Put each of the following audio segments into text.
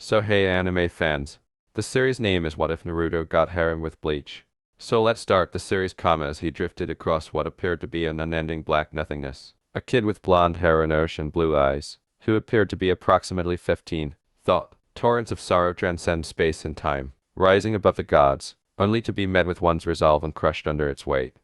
So hey anime fans. The series name is What If Naruto Got Harem with Bleach. So let's start the series as he drifted across what appeared to be an unending black nothingness. A kid with blonde hair and ocean blue eyes, who appeared to be approximately 15, thought torrents of sorrow transcend space and time, rising above the gods, only to be met with one's resolve and crushed under its weight.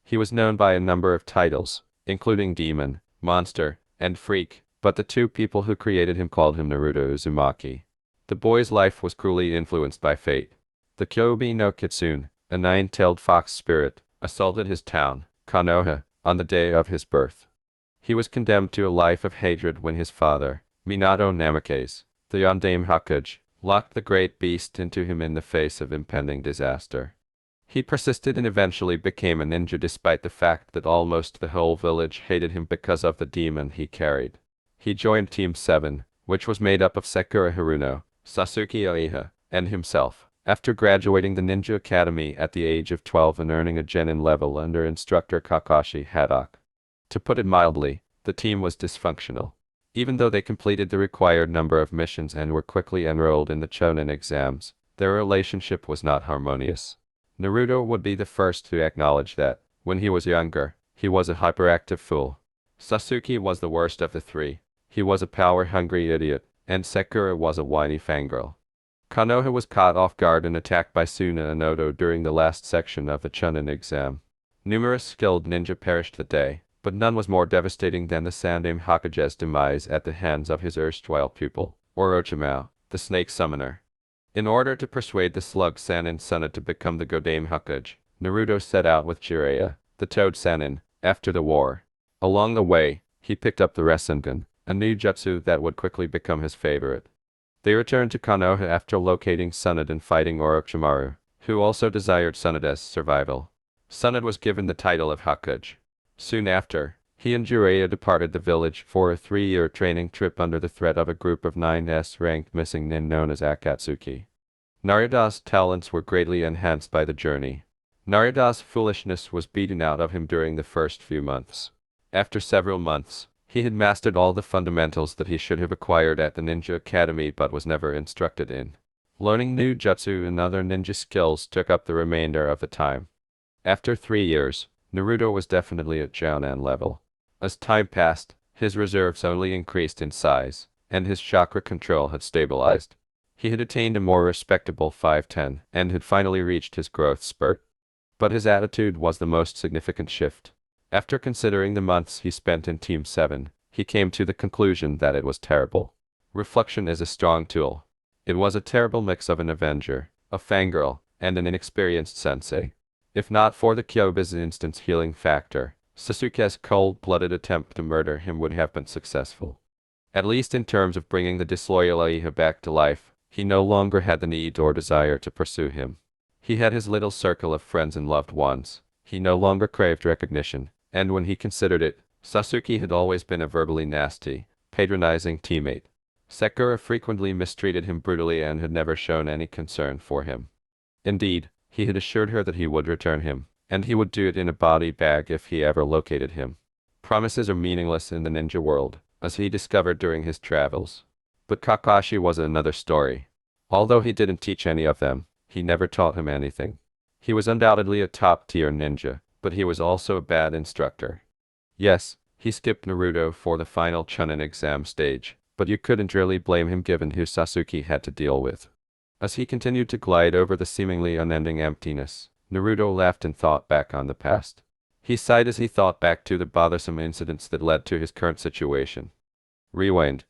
He was known by a number of titles, including Demon, Monster, and Freak, but the two people who created him called him Naruto Uzumaki. The boy's life was cruelly influenced by fate. The Kyobi no Kitsune, a nine-tailed fox spirit, assaulted his town, Konoha, on the day of his birth. He was condemned to a life of hatred when his father, Minato Namikaze, the Yondaime Hokage, locked the great beast into him in the face of impending disaster. He persisted and eventually became a ninja despite the fact that almost the whole village hated him because of the demon he carried. He joined Team 7, which was made up of Sakura Haruno, Sasuke Uchiha, and himself, after graduating the Ninja Academy at the age of 12 and earning a genin level under instructor Kakashi Haddock. To put it mildly, the team was dysfunctional. Even though they completed the required number of missions and were quickly enrolled in the Chunin exams, their relationship was not harmonious. Naruto would be the first to acknowledge that, when he was younger, he was a hyperactive fool. Sasuke was the worst of the three. He was a power-hungry idiot, and Sakura was a whiny fangirl. Konoha was caught off guard and attacked by Suna and Oto during the last section of the Chunin exam. Numerous skilled ninja perished that day, but none was more devastating than the Sandaime Hokage's demise at the hands of his erstwhile pupil, Orochimaru, the snake summoner. In order to persuade the slug Sannin Suna to become the Godaime Hokage, Naruto set out with Jiraiya, the Toad Sannin, after the war. Along the way, he picked up the Rasengan, a new jutsu that would quickly become his favorite. They returned to Konoha after locating Tsunade and fighting Orochimaru, who also desired Tsunade's survival. Tsunade was given the title of Hokage. Soon after, he and Jiraiya departed the village for a 3-year training trip under the threat of a group of 9 S-ranked missing nin known as Akatsuki. Naruto's talents were greatly enhanced by the journey. Naruto's foolishness was beaten out of him during the first few months. After several months, he had mastered all the fundamentals that he should have acquired at the Ninja Academy but was never instructed in. Learning new jutsu and other ninja skills took up the remainder of the time. After 3 years, Naruto was definitely at Jounan level. As time passed, his reserves only increased in size, and his chakra control had stabilized. He had attained a more respectable 5'10", and had finally reached his growth spurt. But his attitude was the most significant shift. After considering the months he spent in Team 7, he came to the conclusion that it was terrible. Reflection is a strong tool. It was a terrible mix of an Avenger, a fangirl, and an inexperienced sensei. If not for the Kyobi's instant healing factor, Sasuke's cold-blooded attempt to murder him would have been successful. At least in terms of bringing the disloyal Uchiha back to life, he no longer had the need or desire to pursue him. He had his little circle of friends and loved ones. He no longer craved recognition. And when he considered it, Sasuke had always been a verbally nasty, patronizing teammate. Sakura frequently mistreated him brutally and had never shown any concern for him. Indeed, he had assured her that he would return him, and he would do it in a body bag if he ever located him. Promises are meaningless in the ninja world, as he discovered during his travels. But Kakashi was another story. Although he didn't teach any of them, he never taught him anything. He was undoubtedly a top-tier ninja, but he was also a bad instructor. Yes, he skipped Naruto for the final Chunin exam stage, but you couldn't really blame him given who Sasuke had to deal with. As he continued to glide over the seemingly unending emptiness, Naruto laughed and thought back on the past. He sighed as he thought back to the bothersome incidents that led to his current situation. Rewind.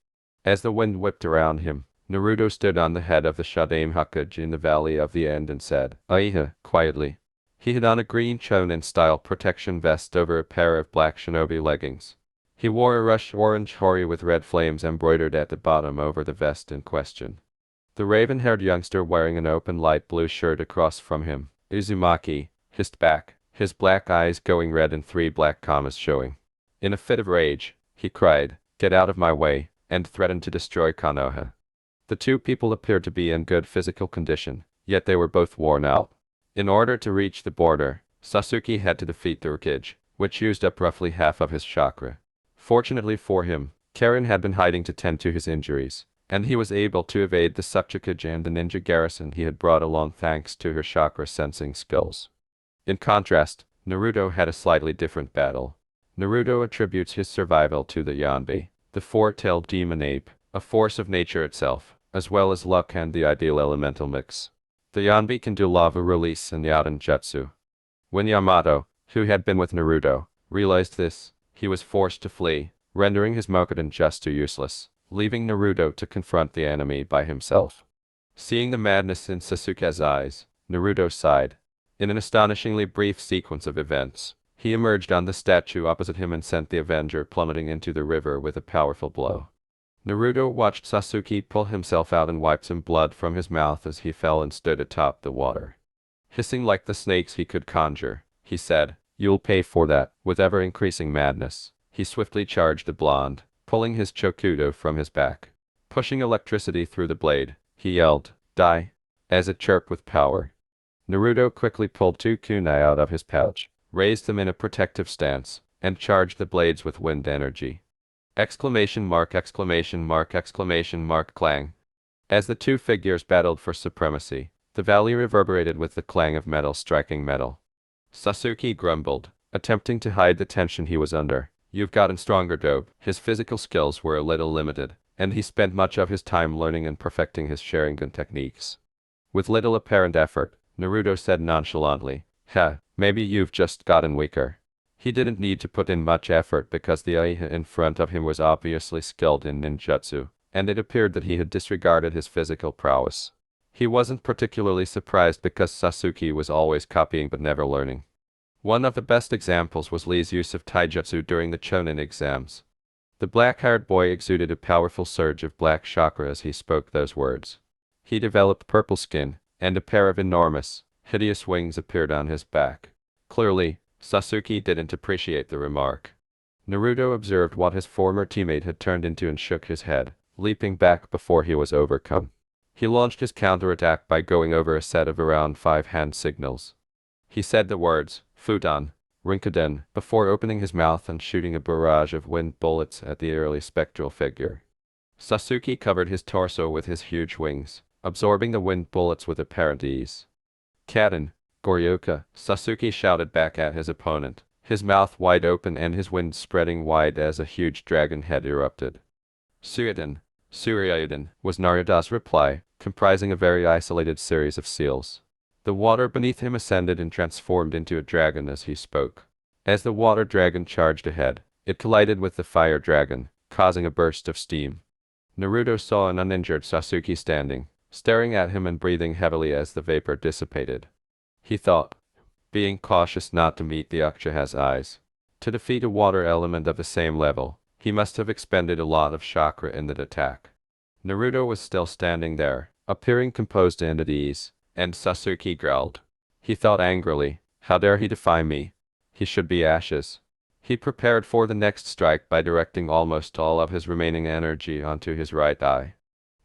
As the wind whipped around him, Naruto stood on the head of the Shadaime Hokage in the Valley of the End and said, "Uchiha," quietly. He had on a green Chunin-style protection vest over a pair of black shinobi leggings. He wore a rush orange hori with red flames embroidered at the bottom over the vest in question. The raven-haired youngster wearing an open light blue shirt across from him, Uzumaki, hissed back, his black eyes going red and 3 black commas showing. In a fit of rage, he cried, "Get out of my way," and threatened to destroy Konoha. The two people appeared to be in good physical condition, yet they were both worn out. In order to reach the border, Sasuke had to defeat the Hokage, which used up roughly half of his chakra. Fortunately for him, Karen had been hiding to tend to his injuries, and he was able to evade the Tsuchikage and the ninja garrison he had brought along thanks to her chakra sensing skills. In contrast, Naruto had a slightly different battle. Naruto attributes his survival to the Yanbi, the four-tailed demon ape, a force of nature itself, as well as luck and the ideal elemental mix. The Yanbi can do lava release and Yaden Jutsu. When Yamato, who had been with Naruto, realized this, he was forced to flee, rendering his Mokudan Jutsu useless, leaving Naruto to confront the enemy by himself. Seeing the madness in Sasuke's eyes, Naruto sighed. In an astonishingly brief sequence of events, he emerged on the statue opposite him and sent the Avenger plummeting into the river with a powerful blow. Naruto watched Sasuke pull himself out and wiped some blood from his mouth as he fell and stood atop the water. Hissing like the snakes he could conjure, he said, "You'll pay for that." With ever-increasing madness, he swiftly charged the blonde, pulling his chokudo from his back. Pushing electricity through the blade, he yelled, "Die!" as it chirped with power. Naruto quickly pulled two kunai out of his pouch, raised them in a protective stance, and charged the blades with wind energy. Exclamation mark, exclamation mark, exclamation mark, clang. As the two figures battled for supremacy, the valley reverberated with the clang of metal striking metal. Sasuke grumbled, attempting to hide the tension he was under. "You've gotten stronger, dope." His physical skills were a little limited, and he spent much of his time learning and perfecting his Sharingan techniques. With little apparent effort, Naruto said nonchalantly, maybe you've just gotten weaker." He didn't need to put in much effort because the Uchiha in front of him was obviously skilled in ninjutsu, and it appeared that he had disregarded his physical prowess. He wasn't particularly surprised because Sasuke was always copying but never learning. One of the best examples was Lee's use of taijutsu during the Chunin exams. The black-haired boy exuded a powerful surge of black chakra as he spoke those words. He developed purple skin, and a pair of enormous, hideous wings appeared on his back. Clearly, Sasuke didn't appreciate the remark. Naruto observed what his former teammate had turned into and shook his head, leaping back before he was overcome. He launched his counterattack by going over a set of around 5 hand signals. He said the words, "Fudan," "Rinkaden," before opening his mouth and shooting a barrage of wind bullets at the eerily spectral figure. Sasuke covered his torso with his huge wings, absorbing the wind bullets with apparent ease. "Kaden, Goryoka," Sasuke shouted back at his opponent, his mouth wide open and his wings spreading wide as a huge dragon head erupted. "Suyoden, Suryaden," was Naruto's reply, comprising a very isolated series of seals. The water beneath him ascended and transformed into a dragon as he spoke. As the water dragon charged ahead, it collided with the fire dragon, causing a burst of steam. Naruto saw an uninjured Sasuke standing, staring at him and breathing heavily as the vapor dissipated. He thought, being cautious not to meet the Uchiha's eyes. To defeat a water element of the same level, he must have expended a lot of chakra in that attack. Naruto was still standing there, appearing composed and at ease, and Sasuke growled. He thought angrily, how dare he defy me? He should be ashes. He prepared for the next strike by directing almost all of his remaining energy onto his right eye.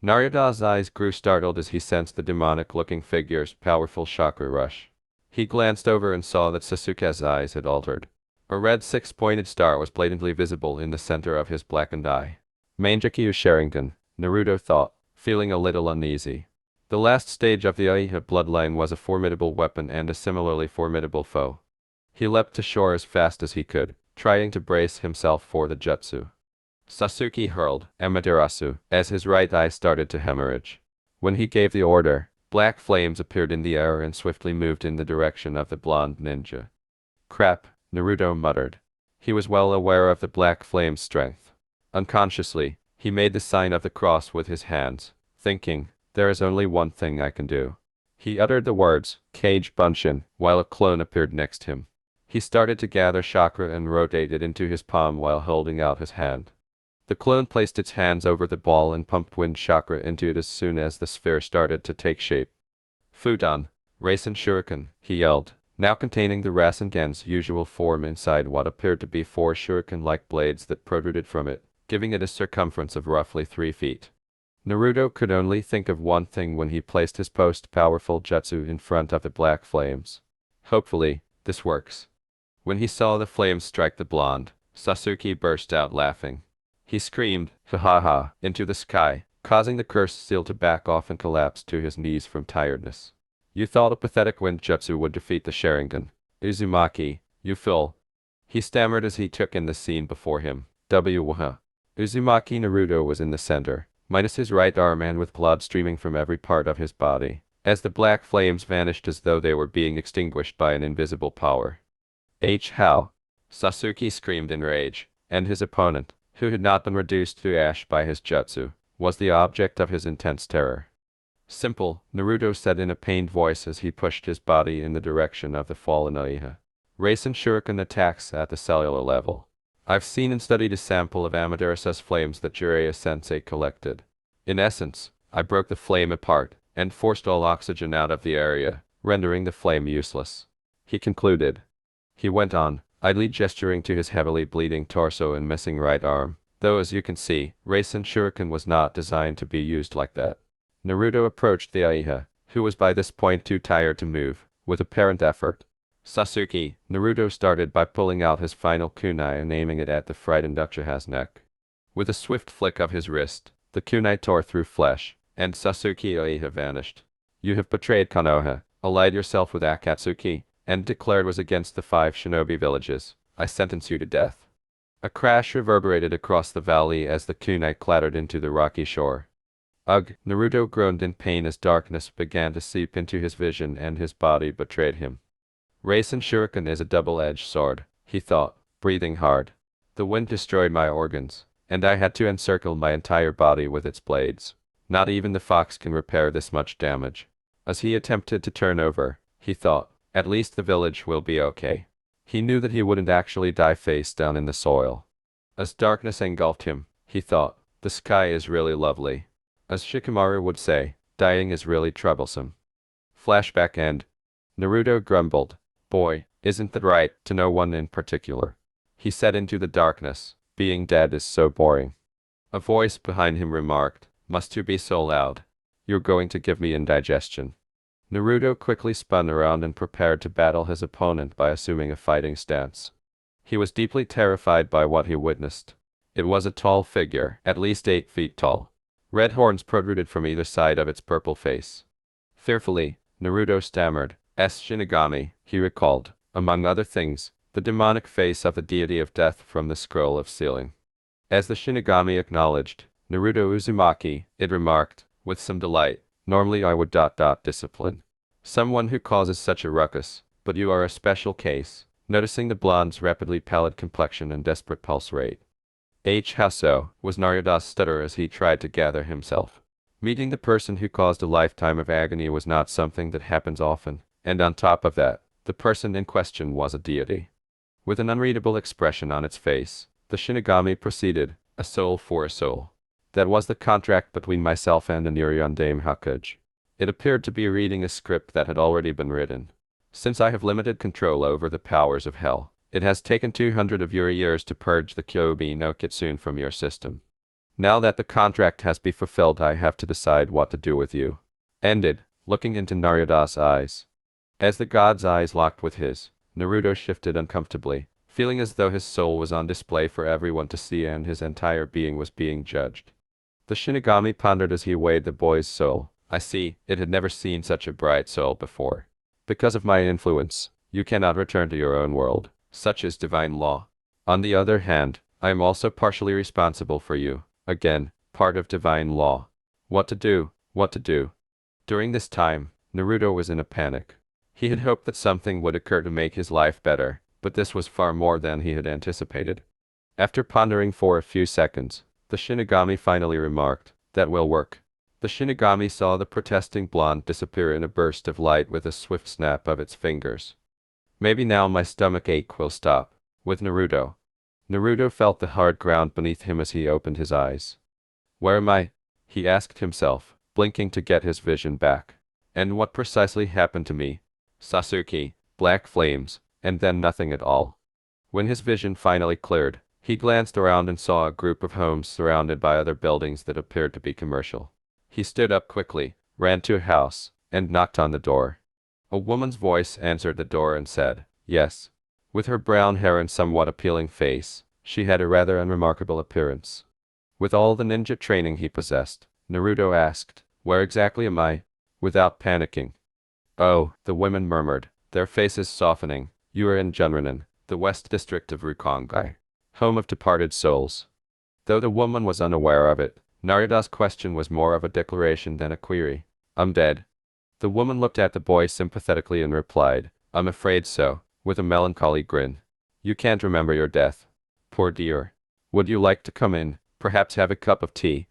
Naruto's eyes grew startled as he sensed the demonic-looking figure's powerful chakra rush. He glanced over and saw that Sasuke's eyes had altered. A red six-pointed star was blatantly visible in the center of his blackened eye. Mangekyou Sharingan, Naruto thought, feeling a little uneasy. The last stage of the Uchiha bloodline was a formidable weapon and a similarly formidable foe. He leapt to shore as fast as he could, trying to brace himself for the jutsu. Sasuke hurled Amaterasu as his right eye started to hemorrhage. When he gave the order, black flames appeared in the air and swiftly moved in the direction of the blonde ninja. "Crap," Naruto muttered. He was well aware of the black flame's strength. Unconsciously, he made the sign of the cross with his hands, thinking, there is only one thing I can do. He uttered the words, "Kage Bunshin," while a clone appeared next him. He started to gather chakra and rotate it into his palm while holding out his hand. The clone placed its hands over the ball and pumped wind chakra into it as soon as the sphere started to take shape. "Fudan, Rasen Shuriken," he yelled, now containing the Rasengan's usual form inside what appeared to be 4 shuriken-like blades that protruded from it, giving it a circumference of roughly 3 feet. Naruto could only think of one thing when he placed his powerful jutsu in front of the black flames. Hopefully, this works. When he saw the flames strike the blonde, Sasuke burst out laughing. He screamed, "Ha ha ha," into the sky, causing the cursed seal to back off and collapse to his knees from tiredness. You thought a pathetic wind jutsu would defeat the Sharingan. Uzumaki, you fool. He stammered as he took in the scene before him. Uzumaki Naruto was in the center, minus his right arm and with blood streaming from every part of his body, as the black flames vanished as though they were being extinguished by an invisible power. How? Sasuke screamed in rage, and his opponent, who had not been reduced to ash by his jutsu, was the object of his intense terror. Simple, Naruto said in a pained voice as he pushed his body in the direction of the fallen Uchiha. Rasen Shuriken attacks at the cellular level. I've seen and studied a sample of Amaterasu's flames that Jiraiya-sensei collected. In essence, I broke the flame apart and forced all oxygen out of the area, rendering the flame useless. He concluded. He went on, idly gesturing to his heavily bleeding torso and missing right arm, though as you can see, Rasen Shuriken was not designed to be used like that. Naruto approached the Uchiha, who was by this point too tired to move, with apparent effort. Sasuke, Naruto started by pulling out his final kunai and aiming it at the frightened Uchiha's neck. With a swift flick of his wrist, the kunai tore through flesh, and Sasuke Uchiha vanished. You have betrayed Konoha, allied yourself with Akatsuki, and declared was against the 5 shinobi villages. I sentence you to death. A crash reverberated across the valley as the kunai clattered into the rocky shore. Ugh! Naruto groaned in pain as darkness began to seep into his vision and his body betrayed him. Rasen Shuriken is a double-edged sword, he thought, breathing hard. The wind destroyed my organs, and I had to encircle my entire body with its blades. Not even the fox can repair this much damage. As he attempted to turn over, he thought, at least the village will be okay. He knew that he wouldn't actually die face down in the soil. As darkness engulfed him, he thought, the sky is really lovely. As Shikamaru would say, dying is really troublesome. Flashback end. Naruto grumbled. Boy, isn't that right, to no one in particular. He said into the darkness, being dead is so boring. A voice behind him remarked, must you be so loud? You're going to give me indigestion. Naruto quickly spun around and prepared to battle his opponent by assuming a fighting stance. He was deeply terrified by what he witnessed. It was a tall figure, at least 8 feet tall. Red horns protruded from either side of its purple face. Fearfully, Naruto stammered, Shinigami, he recalled, among other things, the demonic face of the deity of death from the scroll of sealing. As the Shinigami acknowledged, Naruto Uzumaki, it remarked, with some delight, normally I would discipline someone who causes such a ruckus, but you are a special case, noticing the blonde's rapidly pallid complexion and desperate pulse rate. How so, was Naruto's stutter as he tried to gather himself. Meeting the person who caused a lifetime of agony was not something that happens often, and on top of that, the person in question was a deity. With an unreadable expression on its face, the Shinigami proceeded, a soul for a soul. That was the contract between myself and Anirion Dame Hakuj. It appeared to be reading a script that had already been written. Since I have limited control over the powers of hell, it has taken 200 of your years to purge the Kyobi no Kitsune from your system. Now that the contract has been fulfilled, I have to decide what to do with you. Ended, looking into Naruto's eyes. As the god's eyes locked with his, Naruto shifted uncomfortably, feeling as though his soul was on display for everyone to see and his entire being was being judged. The Shinigami pondered as he weighed the boy's soul. I see, it had never seen such a bright soul before. Because of my influence, you cannot return to your own world. Such is divine law. On the other hand, I am also partially responsible for you. Again, part of divine law. What to do, what to do. During this time, Naruto was in a panic. He had hoped that something would occur to make his life better, but this was far more than he had anticipated. After pondering for a few seconds, the Shinigami finally remarked, that will work. The Shinigami saw the protesting blonde disappear in a burst of light with a swift snap of its fingers. Maybe now my stomach ache will stop. With Naruto. Naruto felt the hard ground beneath him as he opened his eyes. Where am I? He asked himself, blinking to get his vision back. And what precisely happened to me? Sasuke, black flames, and then nothing at all. When his vision finally cleared, he glanced around and saw a group of homes surrounded by other buildings that appeared to be commercial. He stood up quickly, ran to a house, and knocked on the door. A woman's voice answered the door and said, yes. With her brown hair and somewhat appealing face, she had a rather unremarkable appearance. With all the ninja training he possessed, Naruto asked. Where exactly am I? Without panicking. Oh, the women murmured, their faces softening. You are in Junranin, the West District of Rukongai, home of departed souls. Though the woman was unaware of it, Naruto's question was more of a declaration than a query. I'm dead. The woman looked at the boy sympathetically and replied, I'm afraid so, with a melancholy grin. You can't remember your death. Poor dear. Would you like to come in, perhaps have a cup of tea?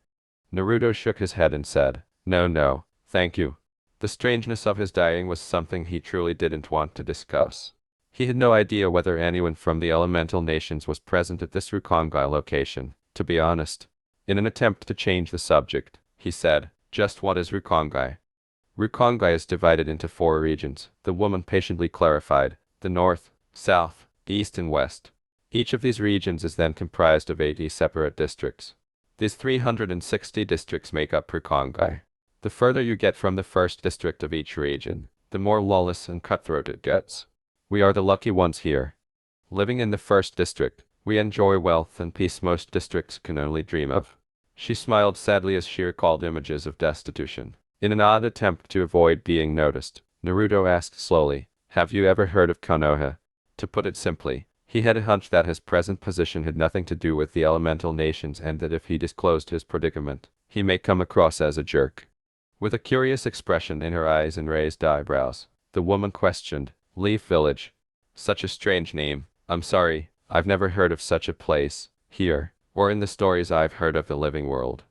Naruto shook his head and said, No, no, thank you. The strangeness of his dying was something he truly didn't want to discuss. He had no idea whether anyone from the elemental nations was present at this Rukongai location, to be honest. In an attempt to change the subject, he said, Just what is Rukongai? Rukongai is divided into 4 regions, the woman patiently clarified, the north, south, east and west. Each of these regions is then comprised of 80 separate districts. These 360 districts make up Rukongai. The further you get from the first district of each region, the more lawless and cutthroat it gets. We are the lucky ones here. Living in the first district, we enjoy wealth and peace most districts can only dream of. She smiled sadly as she recalled images of destitution. In an odd attempt to avoid being noticed, Naruto asked slowly, Have you ever heard of Konoha? To put it simply, he had a hunch that his present position had nothing to do with the elemental nations and that if he disclosed his predicament, he may come across as a jerk. With a curious expression in her eyes and raised eyebrows, the woman questioned, Leaf Village. Such a strange name. I'm sorry, I've never heard of such a place, here, or in the stories I've heard of the living world.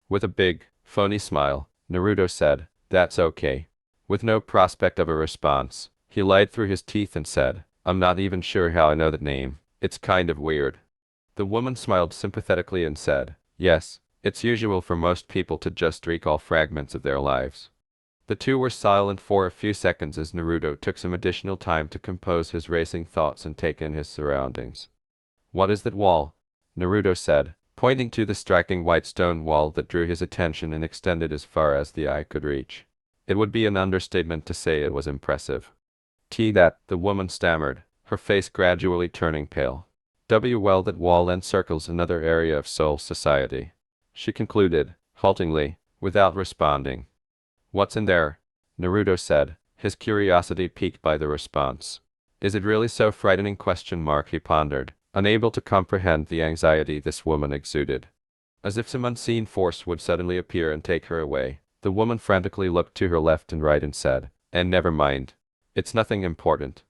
With a big, phony smile, Naruto said, That's okay. With no prospect of a response, he lied through his teeth and said, I'm not even sure how I know that name. It's kind of weird. The woman smiled sympathetically and said, Yes, it's usual for most people to just recall fragments of their lives. The two were silent for a few seconds as Naruto took some additional time to compose his racing thoughts and take in his surroundings. What is that wall? Naruto said, pointing to the striking white stone wall that drew his attention and extended as far as the eye could reach. It would be an understatement to say it was impressive. That, the woman stammered, her face gradually turning pale. Well, that wall encircles another area of Soul Society. She concluded, haltingly, without responding. What's in there? Naruto said, his curiosity piqued by the response. Is it really so frightening? He pondered, unable to comprehend the anxiety this woman exuded. As if some unseen force would suddenly appear and take her away, the woman frantically looked to her left and right and said, And never mind. It's nothing important.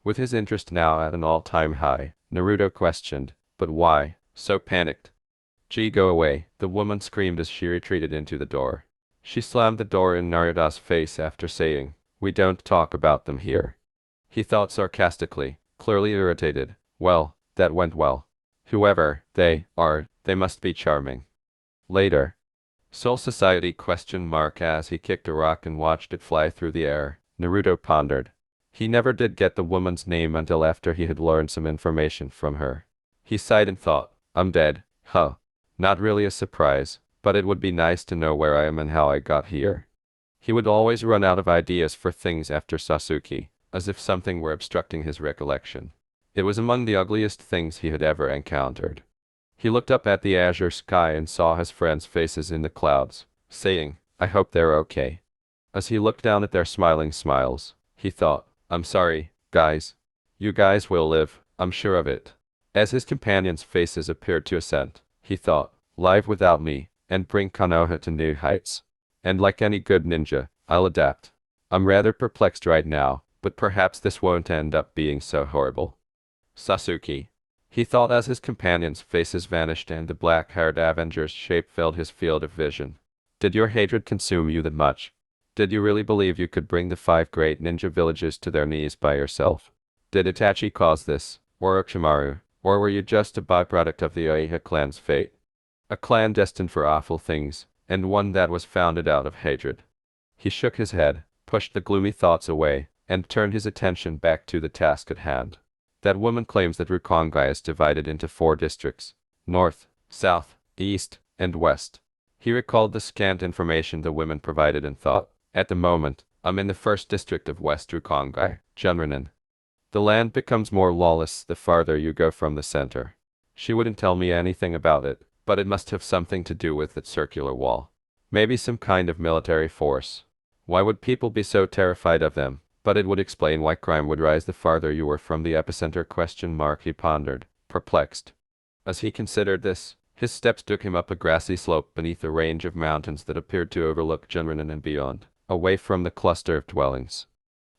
With his interest now at an all-time high, Naruto questioned, But why, so panicked? Gee, go away, the woman screamed as she retreated into the door. She slammed the door in Naruto's face after saying, We don't talk about them here. He thought sarcastically, clearly irritated. Well, that went well. Whoever they are, they must be charming. Later. Soul Society ? As he kicked a rock and watched it fly through the air, Naruto pondered. He never did get the woman's name until after he had learned some information from her. He sighed and thought, I'm dead, huh. Not really a surprise, but it would be nice to know where I am and how I got here. He would always run out of ideas for things after Sasuke, as if something were obstructing his recollection. It was among the ugliest things he had ever encountered. He looked up at the azure sky and saw his friends' faces in the clouds, saying, I hope they're okay. As he looked down at their smiling smiles, he thought, I'm sorry, guys. You guys will live, I'm sure of it. As his companions' faces appeared to assent, he thought, live without me, and bring Konoha to new heights. And like any good ninja, I'll adapt. I'm rather perplexed right now, but perhaps this won't end up being so horrible. Sasuke. He thought as his companions' faces vanished and the black-haired Avenger's shape filled his field of vision. Did your hatred consume you that much? Did you really believe you could bring the 5 great ninja villages to their knees by yourself? Did Itachi cause this, or Orochimaru, or were you just a byproduct of the Uchiha clan's fate? A clan destined for awful things, and one that was founded out of hatred. He shook his head, pushed the gloomy thoughts away, and turned his attention back to the task at hand. That woman claims that Rukongai is divided into 4 districts, north, south, east, and west. He recalled the scant information the women provided and thought, at the moment, I'm in the 1st district of West Rukongai, Junranin. The land becomes more lawless the farther you go from the center. She wouldn't tell me anything about it, but it must have something to do with that circular wall. Maybe some kind of military force. Why would people be so terrified of them? But it would explain why crime would rise the farther you were from the epicenter, ? He pondered, perplexed. As he considered this, his steps took him up a grassy slope beneath a range of mountains that appeared to overlook Junranan and beyond, away from the cluster of dwellings.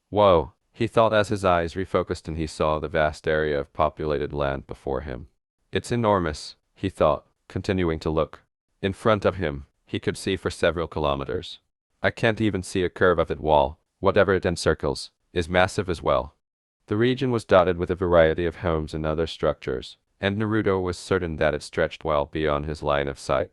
Whoa, he thought as his eyes refocused and he saw the vast area of populated land before him. It's enormous, he thought, continuing to look. In front of him, he could see for several kilometers. I can't even see a curve of that wall, whatever it encircles, is massive as well. The region was dotted with a variety of homes and other structures, and Naruto was certain that it stretched well beyond his line of sight.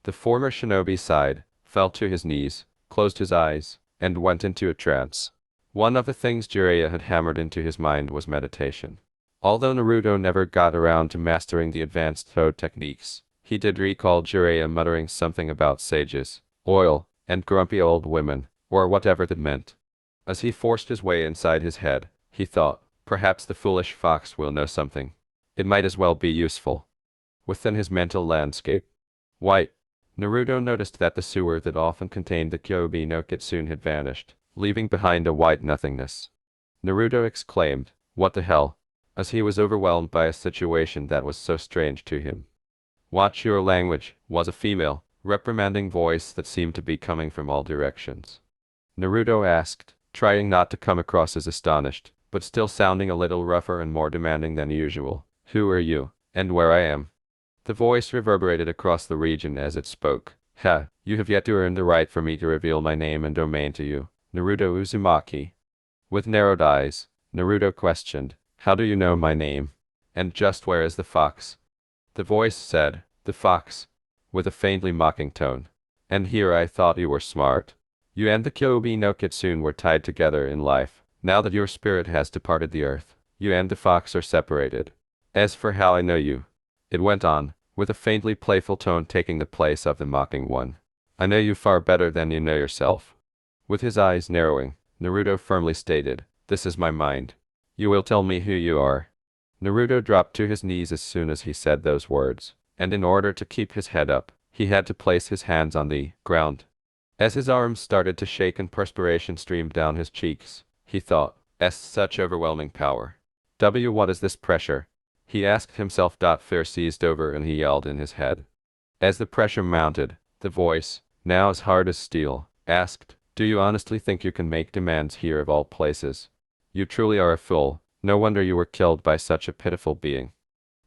The former shinobi sighed, fell to his knees, closed his eyes, and went into a trance. One of the things Jiraiya had hammered into his mind was meditation. Although Naruto never got around to mastering the advanced Ho techniques, he did recall Jiraiya muttering something about sages, oil, and grumpy old women, or whatever that meant. As he forced his way inside his head, he thought, perhaps the foolish fox will know something. It might as well be useful. Within his mental landscape, white, Naruto noticed that the sewer that often contained the Kyobi no Kitsune had vanished, leaving behind a white nothingness. Naruto exclaimed, "What the hell?" as he was overwhelmed by a situation that was so strange to him. "Watch your language," was a female, reprimanding voice that seemed to be coming from all directions. Naruto asked, trying not to come across as astonished, but still sounding a little rougher and more demanding than usual. "Who are you, and where I am?" The voice reverberated across the region as it spoke. "Ha, you have yet to earn the right for me to reveal my name and domain to you, Naruto Uzumaki." With narrowed eyes, Naruto questioned, "How do you know my name? And just where is the fox?" The voice said, "The fox," with a faintly mocking tone. "And here I thought you were smart. You and the Kyobi no Kitsune were tied together in life. Now that your spirit has departed the earth, you and the fox are separated. As for how I know you," it went on, with a faintly playful tone taking the place of the mocking one, "I know you far better than you know yourself." With his eyes narrowing, Naruto firmly stated, "This is my mind. You will tell me who you are." Naruto dropped to his knees as soon as he said those words, and in order to keep his head up, he had to place his hands on the ground. As his arms started to shake and perspiration streamed down his cheeks, he thought, such overwhelming power. What is this pressure?" he asked himself. Fear seized over and he yelled in his head. As the pressure mounted, the voice, now as hard as steel, asked, "Do you honestly think you can make demands here of all places? You truly are a fool. No wonder you were killed by such a pitiful being."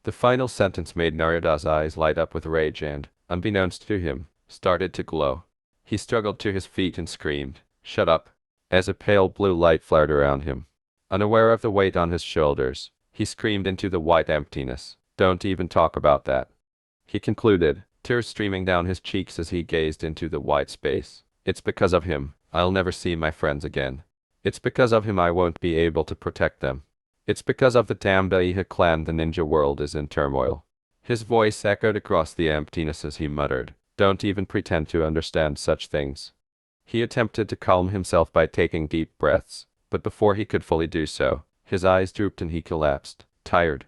The final sentence made Naruto's eyes light up with rage and, unbeknownst to him, started to glow. He struggled to his feet and screamed, "Shut up," as a pale blue light flared around him. Unaware of the weight on his shoulders, he screamed into the white emptiness, "Don't even talk about that," he concluded, tears streaming down his cheeks as he gazed into the white space. "It's because of him I'll never see my friends again. It's because of him I won't be able to protect them. It's because of the Tamdaiha clan the ninja world is in turmoil." His voice echoed across the emptiness as he muttered, "Don't even pretend to understand such things." He attempted to calm himself by taking deep breaths, but before he could fully do so, his eyes drooped and he collapsed, tired.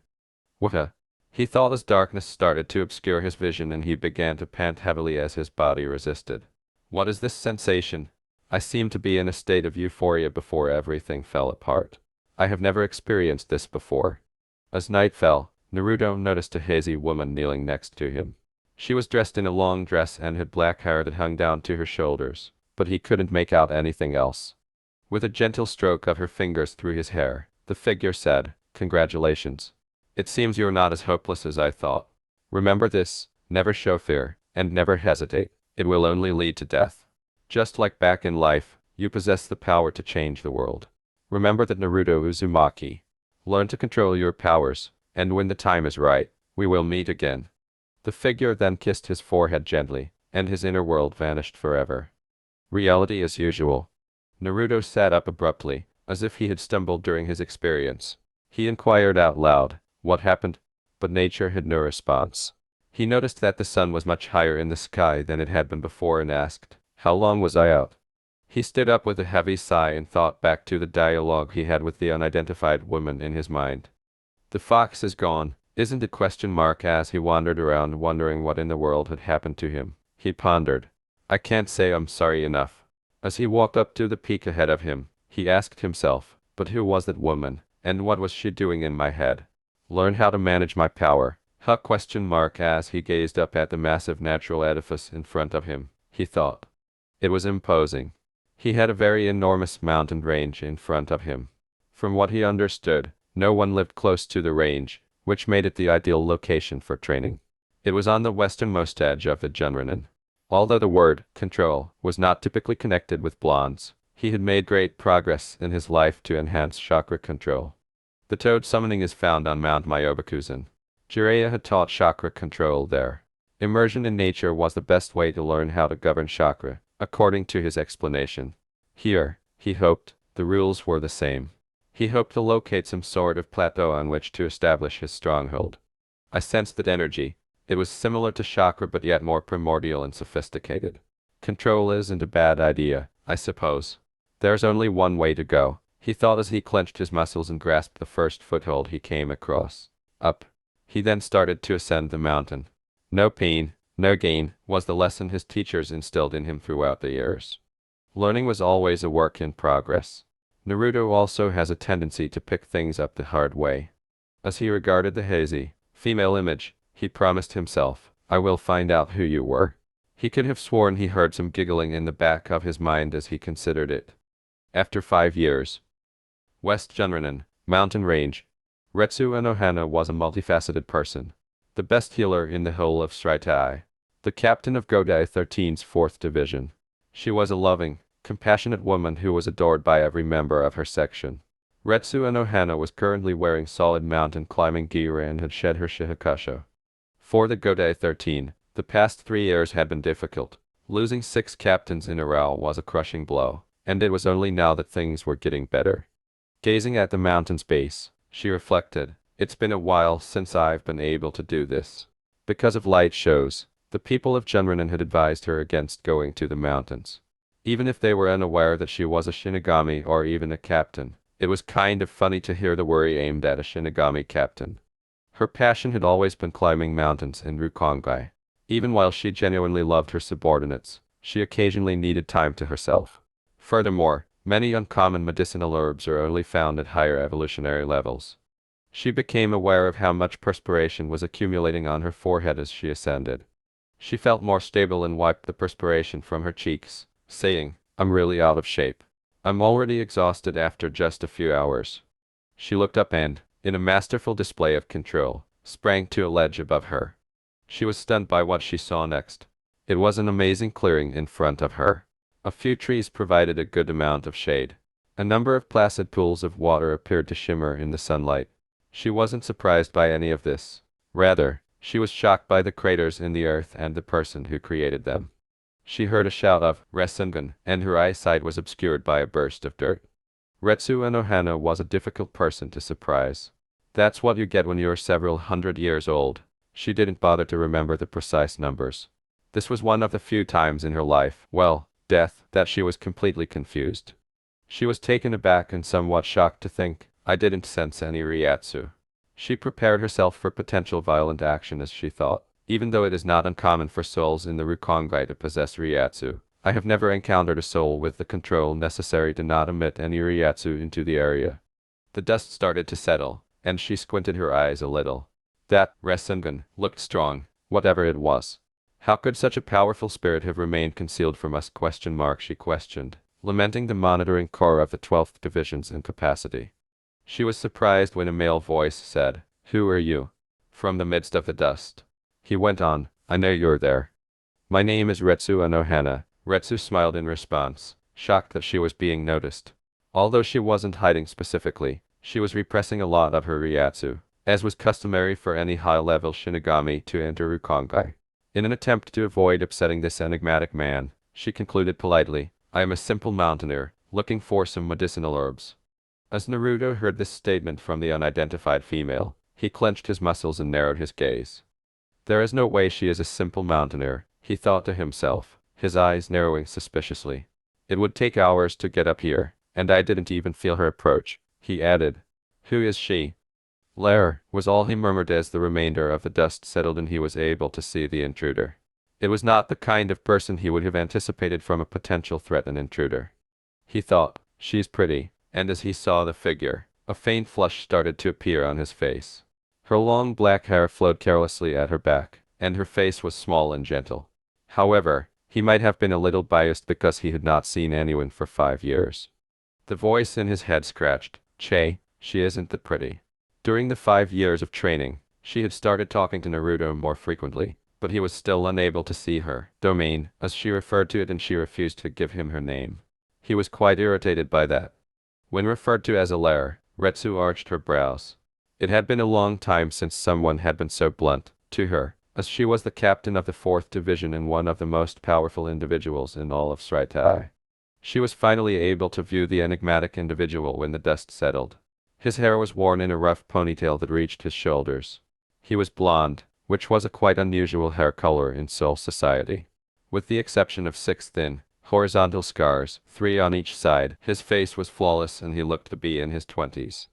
"What?" he thought as darkness started to obscure his vision and he began to pant heavily as his body resisted. "What is this sensation? I seem to be in a state of euphoria before everything fell apart. I have never experienced this before." As night fell, Naruto noticed a hazy woman kneeling next to him. She was dressed in a long dress and had black hair that hung down to her shoulders, but he couldn't make out anything else. With a gentle stroke of her fingers through his hair, the figure said, "Congratulations. It seems you're not as hopeless as I thought. Remember this, never show fear, and never hesitate. It will only lead to death. Just like back in life, you possess the power to change the world. Remember that, Naruto Uzumaki. Learn to control your powers, and when the time is right, we will meet again." The figure then kissed his forehead gently, and his inner world vanished forever. Reality as usual. Naruto sat up abruptly, as if he had stumbled during his experience. He inquired out loud, "What happened?" But nature had no response. He noticed that the sun was much higher in the sky than it had been before and asked, "How long was I out?" He stood up with a heavy sigh and thought back to the dialogue he had with the unidentified woman in his mind. "The fox is gone, isn't it?" As he wandered around wondering what in the world had happened to him, he pondered. I can't say I'm sorry enough. As he walked up to the peak ahead of him, he asked himself, but who was that woman, and what was she doing in my head? Learn how to manage my power. Huh? As he gazed up at the massive natural edifice in front of him, he thought. It was imposing. He had a very enormous mountain range in front of him. From what he understood, no one lived close to the range, which made it the ideal location for training. It was on the westernmost edge of the Junranin. Although the word control was not typically connected with blondes, he had made great progress in his life to enhance chakra control. The toad summoning is found on Mount Myobakuzen. Jiraiya had taught chakra control there. Immersion in nature was the best way to learn how to govern chakra, according to his explanation. Here, he hoped, the rules were the same. He hoped to locate some sort of plateau on which to establish his stronghold. I sensed that energy. It was similar to chakra but yet more primordial and sophisticated. Control isn't a bad idea, I suppose. There's only one way to go, he thought as he clenched his muscles and grasped the first foothold he came across. Up. He then started to ascend the mountain. No pain, no gain, was the lesson his teachers instilled in him throughout the years. Learning was always a work in progress. Naruto also has a tendency to pick things up the hard way. As he regarded the hazy, female image, he promised himself, I will find out who you were. He could have sworn he heard some giggling in the back of his mind as he considered it. After 5 years. West Junranin, Mountain Range. Retsu Anohana was a multifaceted person. The best healer in the whole of Sritai. The captain of Godai 13's 4th Division. She was a loving, compassionate woman who was adored by every member of her section. Retsu Anohana was currently wearing solid mountain climbing gear and had shed her Shihakusho. For the Godai 13, the past 3 years had been difficult. Losing 6 captains in a row was a crushing blow, and it was only now that things were getting better. Gazing at the mountain's base, she reflected, it's been a while since I've been able to do this. Because of light shows, the people of Junranin had advised her against going to the mountains. Even if they were unaware that she was a Shinigami or even a captain, it was kind of funny to hear the worry aimed at a Shinigami captain. Her passion had always been climbing mountains in Rukongai. Even while she genuinely loved her subordinates, she occasionally needed time to herself. Furthermore, many uncommon medicinal herbs are only found at higher evolutionary levels. She became aware of how much perspiration was accumulating on her forehead as she ascended. She felt more stable and wiped the perspiration from her cheeks, saying, I'm really out of shape. I'm already exhausted after just a few hours. She looked up and, in a masterful display of control, sprang to a ledge above her. She was stunned by what she saw next. It was an amazing clearing in front of her. A few trees provided a good amount of shade. A number of placid pools of water appeared to shimmer in the sunlight. She wasn't surprised by any of this. Rather, she was shocked by the craters in the earth and the person who created them. She heard a shout of Rasengan, and her eyesight was obscured by a burst of dirt. Retsu Anohana was a difficult person to surprise. That's what you get when you're several hundred years old. She didn't bother to remember the precise numbers. This was one of the few times in her life, death, that she was completely confused. She was taken aback and somewhat shocked to think, I didn't sense any Ryatsu. She prepared herself for potential violent action as she thought, even though it is not uncommon for souls in the Rukongai to possess Ryatsu. I have never encountered a soul with the control necessary to not emit any Ryatsu into the area. The dust started to settle, and she squinted her eyes a little. That Rasengan looked strong, whatever it was. How could such a powerful spirit have remained concealed from us? She questioned, lamenting the monitoring core of the 12th Division's incapacity. She was surprised when a male voice said, Who are you? From the midst of the dust. He went on, I know you're there. My name is Retsu Anohana. Retsu smiled in response, shocked that she was being noticed. Although she wasn't hiding specifically, she was repressing a lot of her Ryatsu, as was customary for any high-level Shinigami to enter Rukongai. In an attempt to avoid upsetting this enigmatic man, she concluded politely, I am a simple mountaineer, looking for some medicinal herbs. As Naruto heard this statement from the unidentified female, he clenched his muscles and narrowed his gaze. There is no way she is a simple mountaineer, he thought to himself, his eyes narrowing suspiciously. It would take hours to get up here, and I didn't even feel her approach, he added. Who is she? Lair, was all he murmured as the remainder of the dust settled and he was able to see the intruder. It was not the kind of person he would have anticipated from a potential threat and intruder. He thought, she's pretty, and as he saw the figure, a faint flush started to appear on his face. Her long black hair flowed carelessly at her back, and her face was small and gentle. However, he might have been a little biased because he had not seen anyone for 5 years. The voice in his head scratched, "Che, she isn't that pretty." During the 5 years of training, she had started talking to Naruto more frequently, but he was still unable to see her domain, as she referred to it, and she refused to give him her name. He was quite irritated by that. When referred to as a lair, Retsu arched her brows. It had been a long time since someone had been so blunt to her, as she was the captain of the 4th Division and one of the most powerful individuals in all of Sritai. She was finally able to view the enigmatic individual when the dust settled. His hair was worn in a rough ponytail that reached his shoulders. He was blonde, which was a quite unusual hair color in Seoul society. With the exception of 6 thin, horizontal scars, 3 on each side, his face was flawless and he looked to be in his 20s.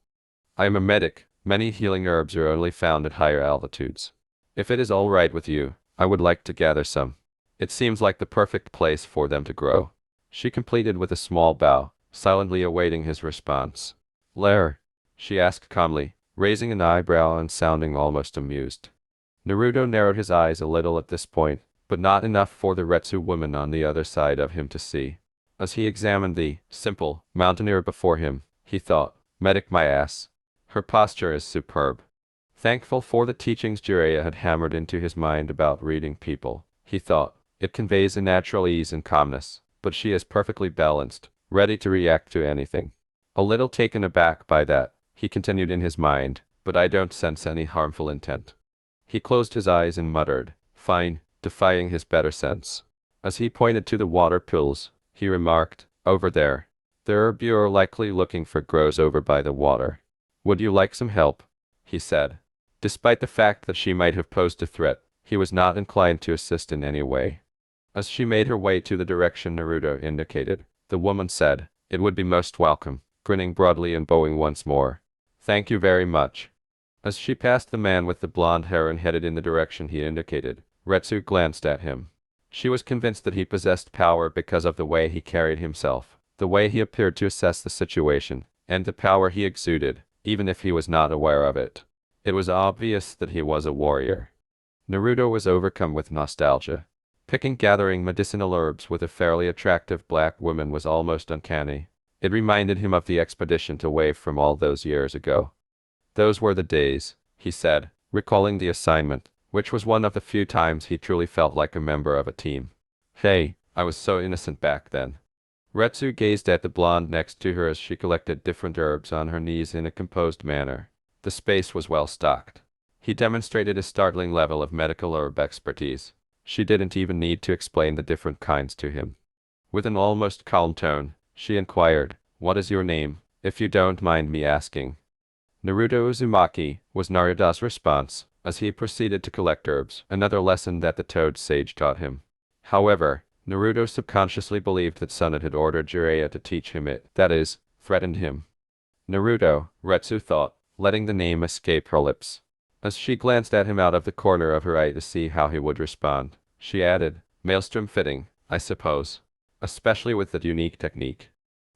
"I am a medic. Many healing herbs are only found at higher altitudes. If it is all right with you, I would like to gather some. It seems like the perfect place for them to grow." She completed with a small bow, silently awaiting his response. "Lair?" she asked calmly, raising an eyebrow and sounding almost amused. Naruto narrowed his eyes a little at this point, but not enough for the Retsu woman on the other side of him to see. As he examined the simple mountaineer before him, he thought, "Medic my ass. Her posture is superb." Thankful for the teachings Jiraiya had hammered into his mind about reading people, he thought, "It conveys a natural ease and calmness, but she is perfectly balanced, ready to react to anything." A little taken aback by that, he continued in his mind, "But I don't sense any harmful intent." He closed his eyes and muttered, "Fine," defying his better sense. As he pointed to the water pools, he remarked, "Over there. The herb you are likely looking for grows over by the water. Would you like some help?" he said. Despite the fact that she might have posed a threat, he was not inclined to assist in any way. As she made her way to the direction Naruto indicated, the woman said, "It would be most welcome," grinning broadly and bowing once more. "Thank you very much." As she passed the man with the blonde hair and headed in the direction he indicated, Retsu glanced at him. She was convinced that he possessed power because of the way he carried himself, the way he appeared to assess the situation, and the power he exuded, even if he was not aware of it. It was obvious that he was a warrior. Naruto was overcome with nostalgia. Gathering medicinal herbs with a fairly attractive black woman was almost uncanny. It reminded him of the expedition to Wave from all those years ago. "Those were the days," he said, recalling the assignment, which was one of the few times he truly felt like a member of a team. "Hey, I was so innocent back then." Retsu gazed at the blonde next to her as she collected different herbs on her knees in a composed manner. The space was well stocked. He demonstrated a startling level of medical herb expertise. She didn't even need to explain the different kinds to him. With an almost calm tone, she inquired, "What is your name, if you don't mind me asking?" "Naruto Uzumaki," was Naruto's response, as he proceeded to collect herbs, another lesson that the Toad Sage taught him. However, Naruto subconsciously believed that Sunnah had ordered Jiraiya to teach him it, that is, threatened him. "Naruto," Retsu thought, letting the name escape her lips. As she glanced at him out of the corner of her eye to see how he would respond, she added, "Maelstrom fitting, I suppose. Especially with that unique technique."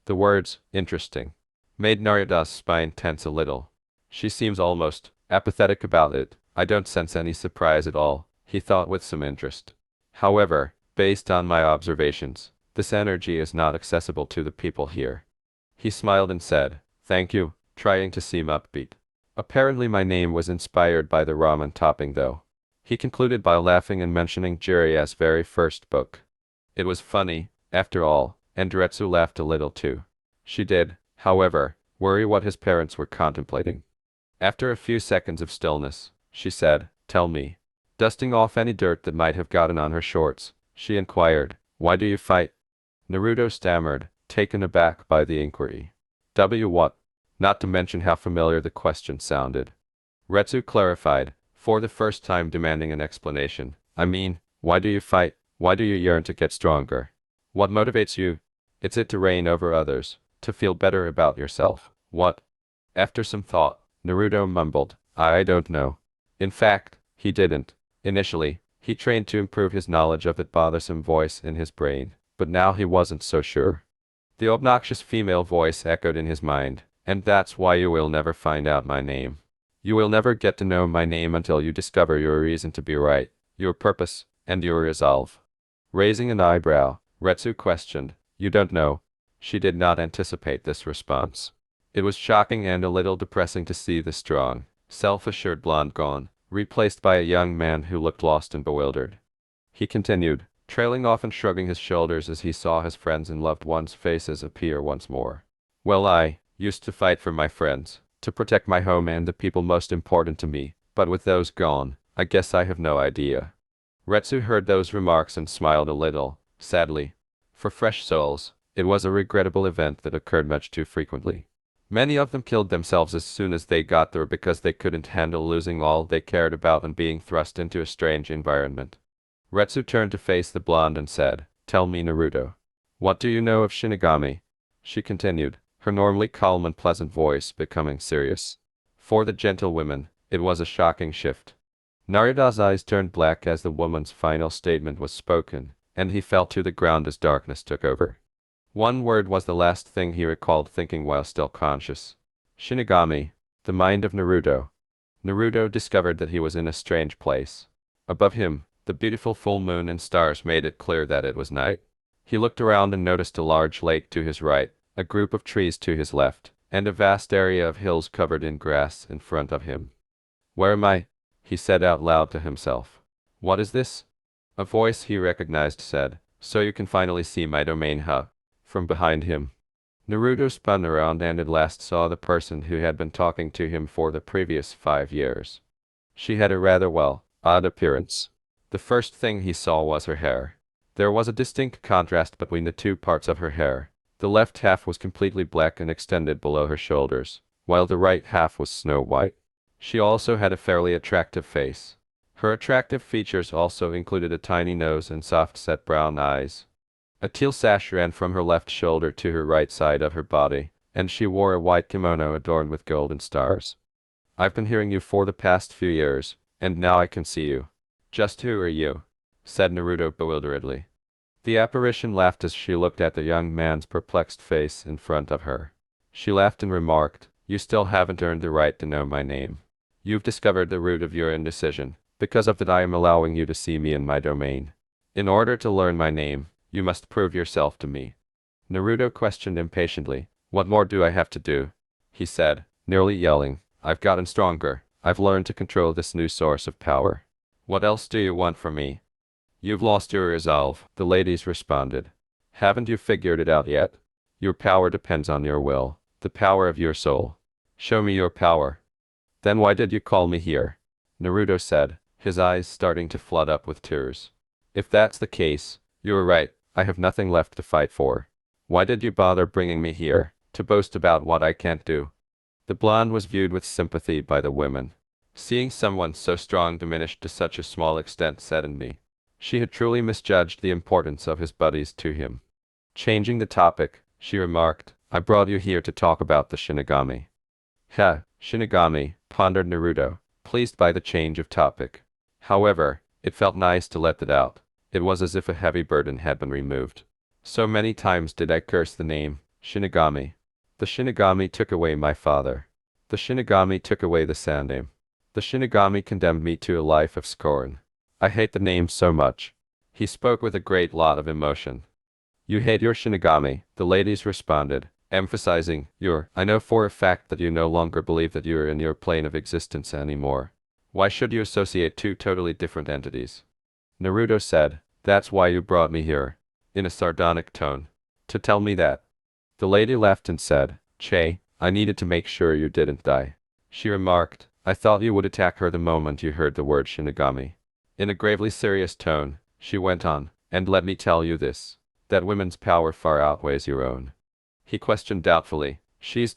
The words, "interesting," made Naruto's spine tense a little. "She seems almost apathetic about it. I don't sense any surprise at all," he thought with some interest. "However, based on my observations, this energy is not accessible to the people here." He smiled and said, "Thank you," trying to seem upbeat. "Apparently my name was inspired by the ramen topping though." He concluded by laughing and mentioning Jiraiya's very first book. It was funny, after all, and Retsu laughed a little too. She did, however, worry what his parents were contemplating. After a few seconds of stillness, she said, "Tell me." Dusting off any dirt that might have gotten on her shorts, she inquired, "Why do you fight?" Naruto stammered, taken aback by the inquiry. What? Not to mention how familiar the question sounded. Retsu clarified, for the first time demanding an explanation. "I mean, why do you fight? Why do you yearn to get stronger? What motivates you? It's it to reign over others, to feel better about yourself. What?" After some thought, Naruto mumbled, "I don't know." In fact, he didn't. Initially, He trained to improve his knowledge of that bothersome voice in his brain, but now he wasn't so sure. The obnoxious female voice echoed in his mind, and that's why you will never find out my name. You will never get to know my name until you discover your reason to be right, your purpose, and your resolve. Raising an eyebrow, Retsu questioned, "You don't know?" She did not anticipate this response. It was shocking and a little depressing to see the strong, self-assured blonde gone, replaced by a young man who looked lost and bewildered. He continued, trailing off and shrugging his shoulders as he saw his friends' and loved ones' faces appear once more. "Well, I used to fight for my friends, to protect my home and the people most important to me, but with those gone, I guess I have no idea." Retsu heard those remarks and smiled a little, sadly. For fresh souls, it was a regrettable event that occurred much too frequently. Many of them killed themselves as soon as they got there because they couldn't handle losing all they cared about and being thrust into a strange environment. Retsu turned to face the blonde and said, "Tell me, Naruto. What do you know of Shinigami?" She continued, her normally calm and pleasant voice becoming serious. For the gentlewoman, it was a shocking shift. Naruto's eyes turned black as the woman's final statement was spoken, and he fell to the ground as darkness took over. One word was the last thing he recalled thinking while still conscious. Shinigami, the mind of Naruto. Naruto discovered that he was in a strange place. Above him, the beautiful full moon and stars made it clear that it was night. He looked around and noticed a large lake to his right, a group of trees to his left, and a vast area of hills covered in grass in front of him. "Where am I?" he said out loud to himself. "What is this?" A voice he recognized said, "So you can finally see my domain, huh?" From behind him. Naruto spun around and at last saw the person who had been talking to him for the previous 5 years. She had a rather odd appearance. The first thing he saw was her hair. There was a distinct contrast between the two parts of her hair. The left half was completely black and extended below her shoulders, while the right half was snow white. She also had a fairly attractive face. Her attractive features also included a tiny nose and soft-set brown eyes. A teal sash ran from her left shoulder to her right side of her body, and she wore a white kimono adorned with golden stars. "I've been hearing you for the past few years, and now I can see you." "Just who are you?" said Naruto bewilderedly. The apparition laughed as she looked at the young man's perplexed face in front of her. She laughed and remarked, "You still haven't earned the right to know my name. You've discovered the root of your indecision. Because of that I am allowing you to see me in my domain. In order to learn my name, you must prove yourself to me." Naruto questioned impatiently, "What more do I have to do?" He said, nearly yelling, "I've gotten stronger. I've learned to control this new source of power. What else do you want from me?" "You've lost your resolve," the ladies responded. "Haven't you figured it out yet? Your power depends on your will, the power of your soul. Show me your power." "Then why did you call me here?" Naruto said, his eyes starting to flood up with tears. "If that's the case, you are right. I have nothing left to fight for. Why did you bother bringing me here, to boast about what I can't do?" The blonde was viewed with sympathy by the women. Seeing someone so strong diminished to such a small extent saddened me. She had truly misjudged the importance of his buddies to him. Changing the topic, she remarked, "I brought you here to talk about the Shinigami." "Ha, Shinigami," pondered Naruto, pleased by the change of topic. However, it felt nice to let that out. It was as if a heavy burden had been removed. So many times did I curse the name, Shinigami. The Shinigami took away my father. The Shinigami took away the Sandaime. The Shinigami condemned me to a life of scorn. I hate the name so much. He spoke with a great lot of emotion. "You hate your Shinigami," the ladies responded, emphasizing your. "I know for a fact that you no longer believe that you are in your plane of existence anymore. Why should you associate two totally different entities?" Naruto said, "That's why you brought me here," in a sardonic tone. "To tell me that." The lady laughed and said, "Che, I needed to make sure you didn't die." She remarked, "I thought you would attack her the moment you heard the word Shinigami." In a gravely serious tone, she went on, "And let me tell you this, that women's power far outweighs your own." He questioned doubtfully, "She's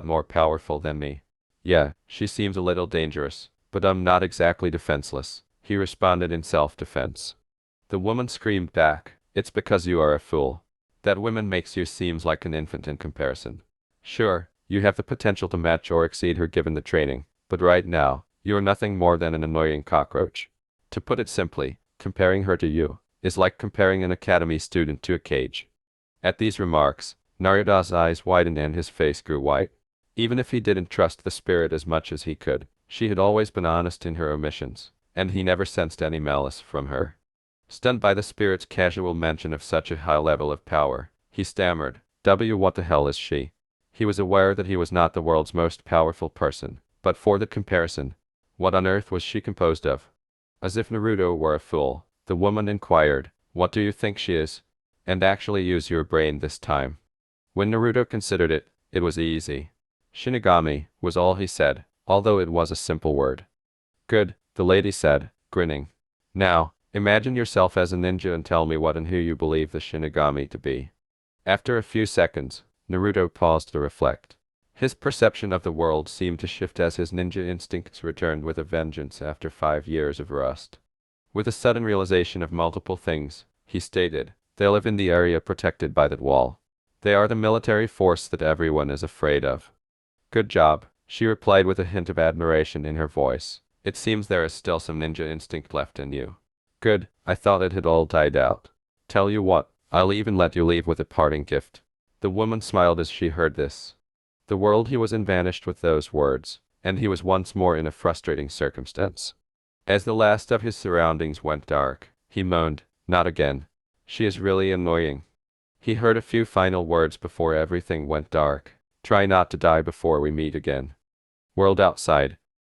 more powerful than me." "Yeah, she seems a little dangerous, but I'm not exactly defenseless," he responded in self-defense. The woman screamed back, "It's because you are a fool. That woman makes you seem like an infant in comparison. Sure, you have the potential to match or exceed her given the training, but right now, you're nothing more than an annoying cockroach." To put it simply, comparing her to you is like comparing an academy student to a cage. At these remarks, Naruto's eyes widened and his face grew white. Even if he didn't trust the spirit as much as he could, she had always been honest in her omissions, and he never sensed any malice from her. Stunned by the spirit's casual mention of such a high level of power, he stammered, What the hell is she? He was aware that he was not the world's most powerful person, but for the comparison, what on earth was she composed of? As if Naruto were a fool, the woman inquired, what do you think she is? And actually use your brain this time. When Naruto considered it, it was easy. Shinigami was all he said, although it was a simple word. Good, the lady said, grinning. Now, imagine yourself as a ninja and tell me what and who you believe the Shinigami to be. After a few seconds, Naruto paused to reflect. His perception of the world seemed to shift as his ninja instincts returned with a vengeance after 5 years of rust. With a sudden realization of multiple things, he stated, they live in the area protected by that wall. They are the military force that everyone is afraid of. Good job, she replied with a hint of admiration in her voice. It seems there is still some ninja instinct left in you. Good, I thought it had all died out. Tell you what, I'll even let you leave with a parting gift. The woman smiled as she heard this. The world he was in vanished with those words, and he was once more in a frustrating circumstance. As the last of his surroundings went dark, he moaned, not again. She is really annoying. He heard a few final words before everything went dark. Try not to die before we meet again. World outside.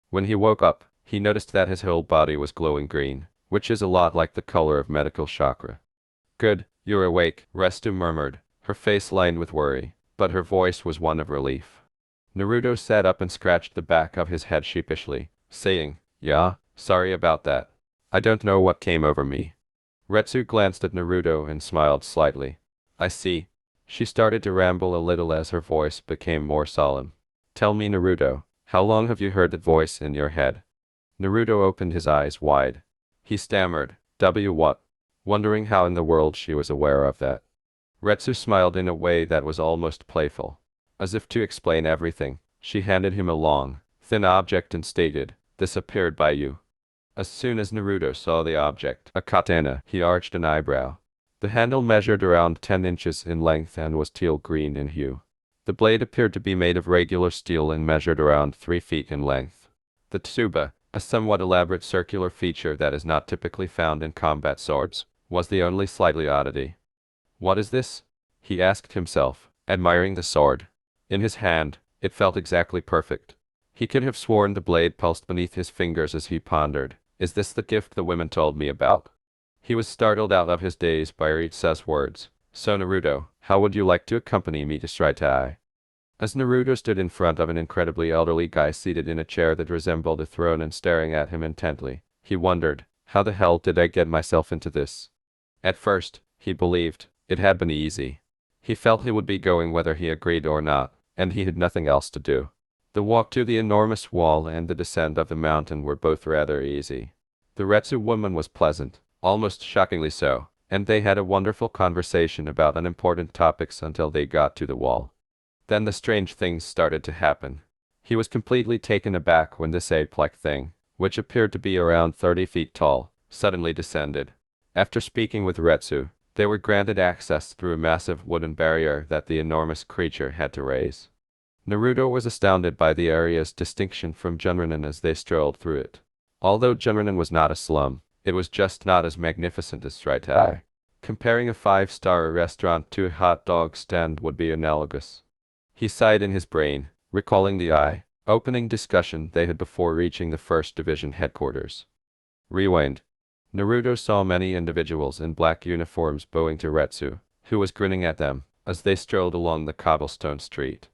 When he woke up, he noticed that his whole body was glowing green, which is a lot like the color of medical chakra. Good, you're awake, Restu murmured, her face lined with worry, but her voice was one of relief. Naruto sat up and scratched the back of his head sheepishly, saying, yeah, sorry about that. I don't know what came over me. Retsu glanced at Naruto and smiled slightly. I see. She started to ramble a little as her voice became more solemn. Tell me, Naruto, how long have you heard that voice in your head? Naruto opened his eyes wide. He stammered, what? Wondering how in the world she was aware of that. Retsu smiled in a way that was almost playful. As if to explain everything, she handed him a long, thin object and stated, this appeared by you. As soon as Naruto saw the object, a katana, he arched an eyebrow. The handle measured around 10 inches in length and was teal-green in hue. The blade appeared to be made of regular steel and measured around 3 feet in length. The tsuba, a somewhat elaborate circular feature that is not typically found in combat swords, was the only slightly oddity. What is this? He asked himself, admiring the sword. In his hand, it felt exactly perfect. He could have sworn the blade pulsed beneath his fingers as he pondered. Is this the gift the women told me about? He was startled out of his daze by Ritsu's words. So Naruto, how would you like to accompany me to Shraitai? As Naruto stood in front of an incredibly elderly guy seated in a chair that resembled a throne and staring at him intently, he wondered, how the hell did I get myself into this? At first, he believed, it had been easy. He felt he would be going whether he agreed or not, and he had nothing else to do. The walk to the enormous wall and the descent of the mountain were both rather easy. The Retsu woman was pleasant, almost shockingly so, and they had a wonderful conversation about unimportant topics until they got to the wall. Then the strange things started to happen. He was completely taken aback when this ape-like thing, which appeared to be around 30 feet tall, suddenly descended. After speaking with Retsu, they were granted access through a massive wooden barrier that the enormous creature had to raise. Naruto was astounded by the area's distinction from Junranen as they strolled through it. Although Junranen was not a slum, it was just not as magnificent as Shraitai. Comparing a 5-star restaurant to a hot dog stand would be analogous. He sighed in his brain, recalling the eye-opening discussion they had before reaching the 1st Division headquarters. Rewind. Naruto saw many individuals in black uniforms bowing to Retsu, who was grinning at them, as they strolled along the cobblestone street.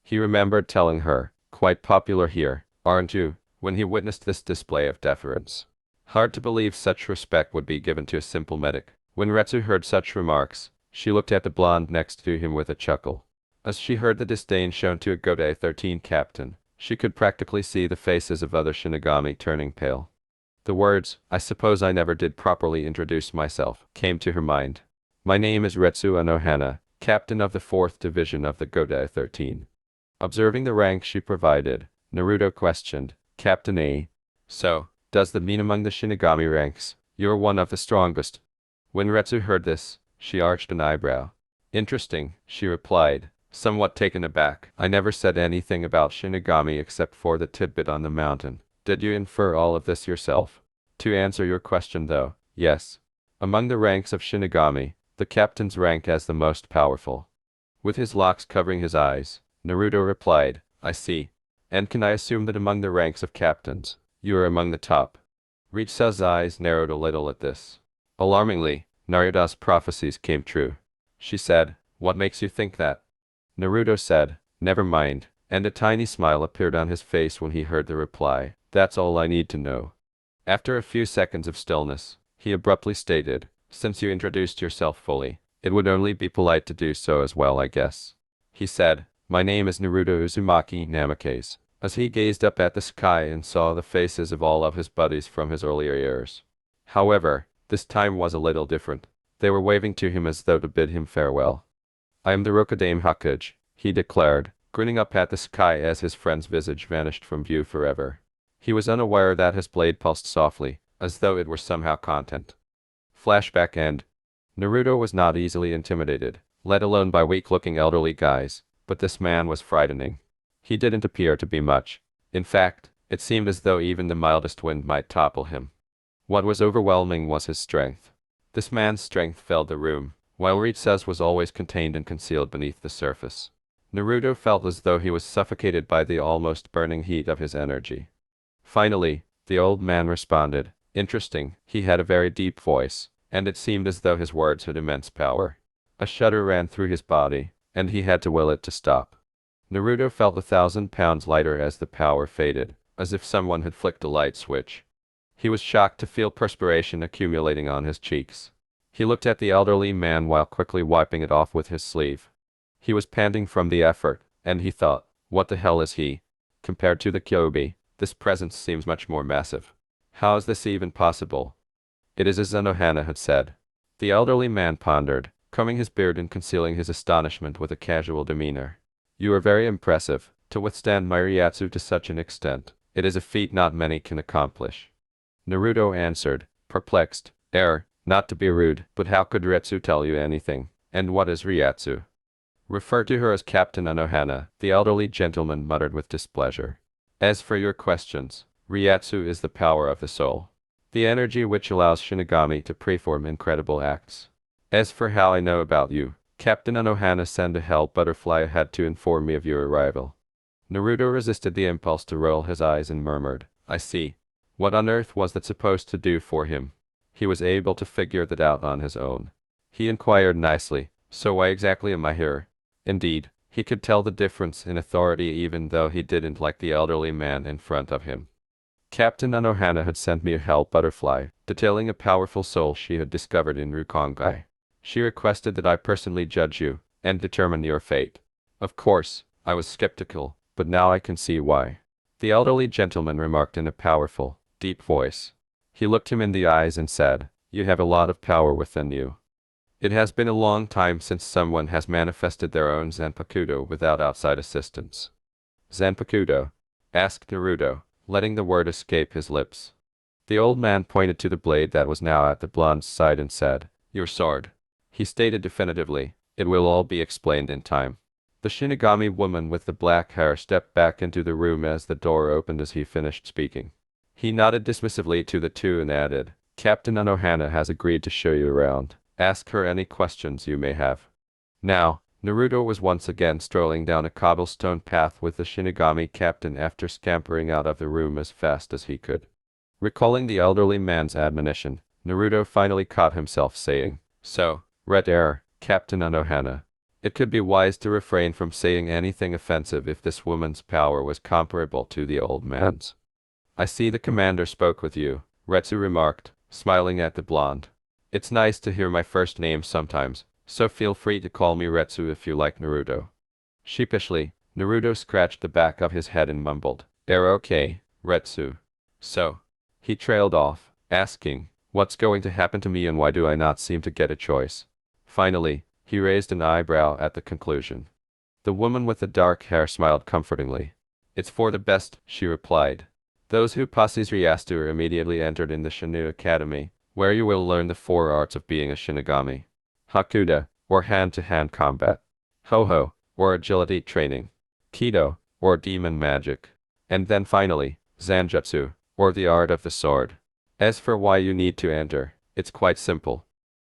He remembered telling her, quite popular here, aren't you, when he witnessed this display of deference. Hard to believe such respect would be given to a simple medic. When Retsu heard such remarks, she looked at the blonde next to him with a chuckle. As she heard the disdain shown to a Godai 13 captain, she could practically see the faces of other Shinigami turning pale. The words, I suppose I never did properly introduce myself, came to her mind. My name is Retsu Anohana, captain of the 4th Division of the Godai 13. Observing the rank she provided, Naruto questioned, Captain A. So, Does that mean among the Shinigami ranks, you're one of the strongest? When Retsu heard this, she arched an eyebrow. Interesting, she replied, somewhat taken aback. I never said anything about Shinigami except for the tidbit on the mountain. Did you infer all of this yourself? To answer your question though, yes. Among the ranks of Shinigami, the captain's rank as the most powerful. With his locks covering his eyes, Naruto replied, I see. And can I assume that among the ranks of captains, you are among the top? Ritsu's eyes narrowed a little at this. Alarmingly, Naruto's prophecies came true. She said, what makes you think that? Naruto said, never mind, and a tiny smile appeared on his face when he heard the reply. That's all I need to know. After a few seconds of stillness, he abruptly stated, since you introduced yourself fully, it would only be polite to do so as well, I guess. He said, my name is Naruto Uzumaki Namikaze, as he gazed up at the sky and saw the faces of all of his buddies from his earlier years. However, this time was a little different. They were waving to him as though to bid him farewell. I am the Rokudame Hokage, he declared, grinning up at the sky as his friend's visage vanished from view forever. He was unaware that his blade pulsed softly, as though it were somehow content. Flashback end. Naruto was not easily intimidated, let alone by weak-looking elderly guys, but this man was frightening. He didn't appear to be much. In fact, it seemed as though even the mildest wind might topple him. What was overwhelming was his strength. This man's strength filled the room, while Ritsu's was always contained and concealed beneath the surface. Naruto felt as though he was suffocated by the almost burning heat of his energy. Finally, the old man responded. Interesting, he had a very deep voice, and it seemed as though his words had immense power. A shudder ran through his body, and he had to will it to stop. Naruto felt 1,000 pounds lighter as the power faded, as if someone had flicked a light switch. He was shocked to feel perspiration accumulating on his cheeks. He looked at the elderly man while quickly wiping it off with his sleeve. He was panting from the effort, and he thought, what the hell is he? Compared to the Kyuubi, this presence seems much more massive. How is this even possible? It is as Anohana had said. The elderly man pondered, combing his beard and concealing his astonishment with a casual demeanor. You are very impressive. To withstand my Ryatsu to such an extent, it is a feat not many can accomplish. Naruto answered, perplexed, not to be rude, but how could Retsu tell you anything? And what is Ryatsu? Refer to her as Captain Anohana, the elderly gentleman muttered with displeasure. As for your questions, Ryatsu is the power of the soul. The energy which allows Shinigami to perform incredible acts. As for how I know about you, Captain Anohana sent a hell butterfly ahead to inform me of your arrival. Naruto resisted the impulse to roll his eyes and murmured, I see. What on earth was that supposed to do for him? He was able to figure that out on his own. He inquired nicely, so why exactly am I here? Indeed, he could tell the difference in authority even though he didn't like the elderly man in front of him. Captain Anohana had sent me a hell butterfly, detailing a powerful soul she had discovered in Rukongai. She requested that I personally judge you, and determine your fate. Of course, I was skeptical, but now I can see why. The elderly gentleman remarked in a powerful, deep voice. He looked him in the eyes and said, you have a lot of power within you. It has been a long time since someone has manifested their own Zanpakuto without outside assistance. Zanpakuto? Asked Naruto, letting the word escape his lips. The old man pointed to the blade that was now at the blonde's side and said, your sword. He stated definitively, it will all be explained in time. The Shinigami woman with the black hair stepped back into the room as the door opened as he finished speaking. He nodded dismissively to the two and added, Captain Anohana has agreed to show you around. Ask her any questions you may have. Now, Naruto was once again strolling down a cobblestone path with the Shinigami captain after scampering out of the room as fast as he could. Recalling the elderly man's admonition, Naruto finally caught himself saying, so, Red Air, Captain Anohana. It could be wise to refrain from saying anything offensive if this woman's power was comparable to the old man's. I see the commander spoke with you, Retsu remarked, smiling at the blonde. It's nice to hear my first name sometimes, so feel free to call me Retsu if you like, Naruto. Sheepishly, Naruto scratched the back of his head and mumbled, okay, Retsu. So. He trailed off, asking, what's going to happen to me and why do I not seem to get a choice? Finally, he raised an eyebrow at the conclusion. The woman with the dark hair smiled comfortingly. It's for the best, she replied. Those who passes Ryastu are immediately entered in the Shinu Academy, where you will learn the 4 arts of being a Shinigami. Hakuda, or hand-to-hand combat. Ho-Ho, or agility training. Kido, or demon magic. And then finally, Zanjutsu, or the art of the sword. As for why you need to enter, it's quite simple.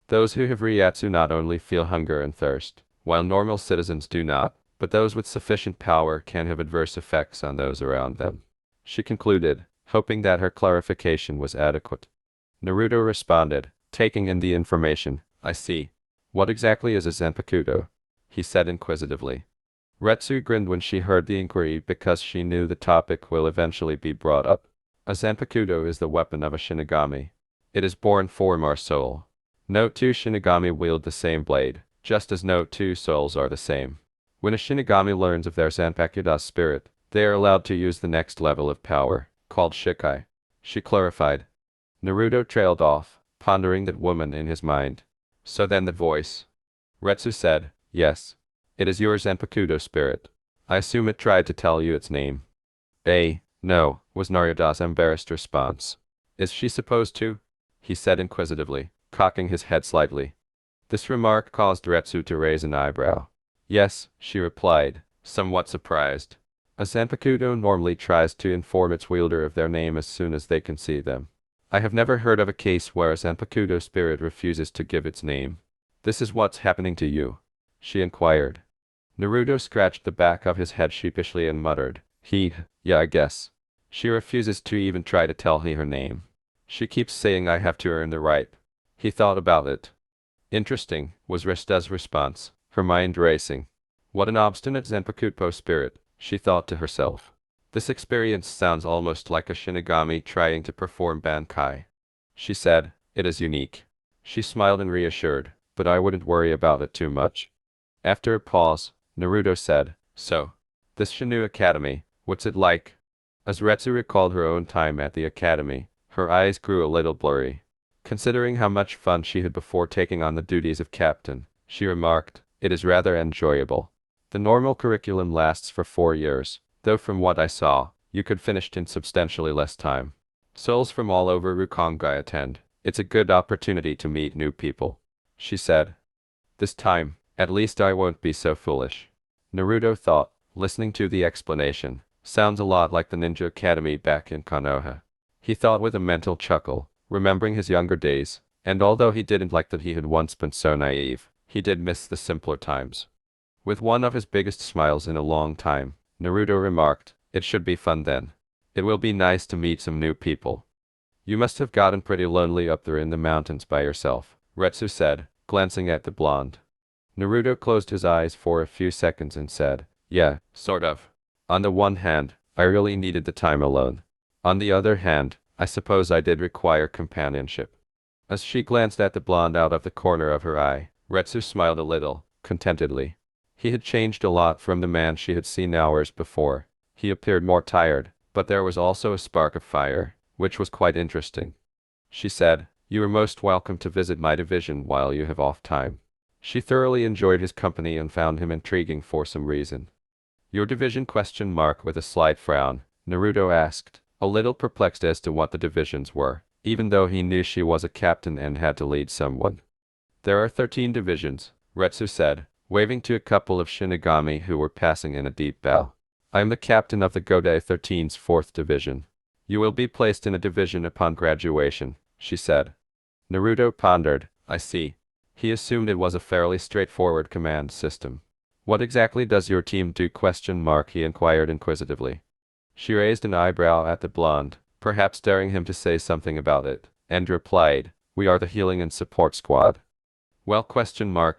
Those who have Ryatsu not only feel hunger and thirst, while normal citizens do not, but those with sufficient power can have adverse effects on those around them. She concluded, hoping that her clarification was adequate. Naruto responded, taking in the information. I see. What exactly is a Zanpakuto? He said inquisitively. Retsu grinned when she heard the inquiry because she knew the topic will eventually be brought up. A Zanpakuto is the weapon of a Shinigami. It is born from our soul. No two Shinigami wield the same blade, just as no two souls are the same. When a Shinigami learns of their Zanpakuto's spirit, they are allowed to use the next level of power, called Shikai. She clarified. Naruto trailed off, pondering that woman in his mind. So then the voice. Retsu said, yes. It is your Zanpakuto spirit. I assume it tried to tell you its name. No, was Naruto's embarrassed response. Is she supposed to? He said inquisitively, cocking his head slightly. This remark caused Retsu to raise an eyebrow. Yes, she replied, somewhat surprised. A Zanpakuto normally tries to inform its wielder of their name as soon as they can see them. I have never heard of a case where a Zanpakuto spirit refuses to give its name. This is what's happening to you? She inquired. Naruto scratched the back of his head sheepishly and muttered, yeah, I guess. She refuses to even try to tell he her name. She keeps saying I have to earn the right. He thought about it. Interesting, was Rista's response, her mind racing. What an obstinate Zanpakuto spirit, she thought to herself. This experience sounds almost like a Shinigami trying to perform Bankai. She said, it is unique. She smiled and reassured, but I wouldn't worry about it too much. After a pause, Naruto said, so, this Shinu Academy, what's it like? As Retsu recalled her own time at the academy, her eyes grew a little blurry. Considering how much fun she had before taking on the duties of captain, she remarked, it is rather enjoyable. The normal curriculum lasts for 4 years, though from what I saw, you could finish it in substantially less time. Souls from all over Rukongai attend. It's a good opportunity to meet new people. She said. This time, at least I won't be so foolish. Naruto thought, listening to the explanation. Sounds a lot like the Ninja Academy back in Konoha. He thought with a mental chuckle, remembering his younger days, and although he didn't like that he had once been so naive, he did miss the simpler times. With one of his biggest smiles in a long time, Naruto remarked, it should be fun then. It will be nice to meet some new people. You must have gotten pretty lonely up there in the mountains by yourself, Retsu said, glancing at the blonde. Naruto closed his eyes for a few seconds and said, yeah, sort of. On the one hand, I really needed the time alone. On the other hand, I suppose I did require companionship. As she glanced at the blonde out of the corner of her eye, Retsu smiled a little, contentedly. He had changed a lot from the man she had seen hours before. He appeared more tired, but there was also a spark of fire, which was quite interesting. She said, you are most welcome to visit my division while you have off time. She thoroughly enjoyed his company and found him intriguing for some reason. Your division ? With a slight frown, Naruto asked, a little perplexed as to what the divisions were, even though he knew she was a captain and had to lead someone. There are 13 divisions, Retsu said, waving to a couple of Shinigami who were passing in a deep bow. I am the captain of the Godai 13's 4th division. You will be placed in a division upon graduation, she said. Naruto pondered, I see. He assumed it was a fairly straightforward command system. What exactly does your team do ? He inquired inquisitively. She raised an eyebrow at the blonde, perhaps daring him to say something about it, and replied, we are the healing and support squad. Well ?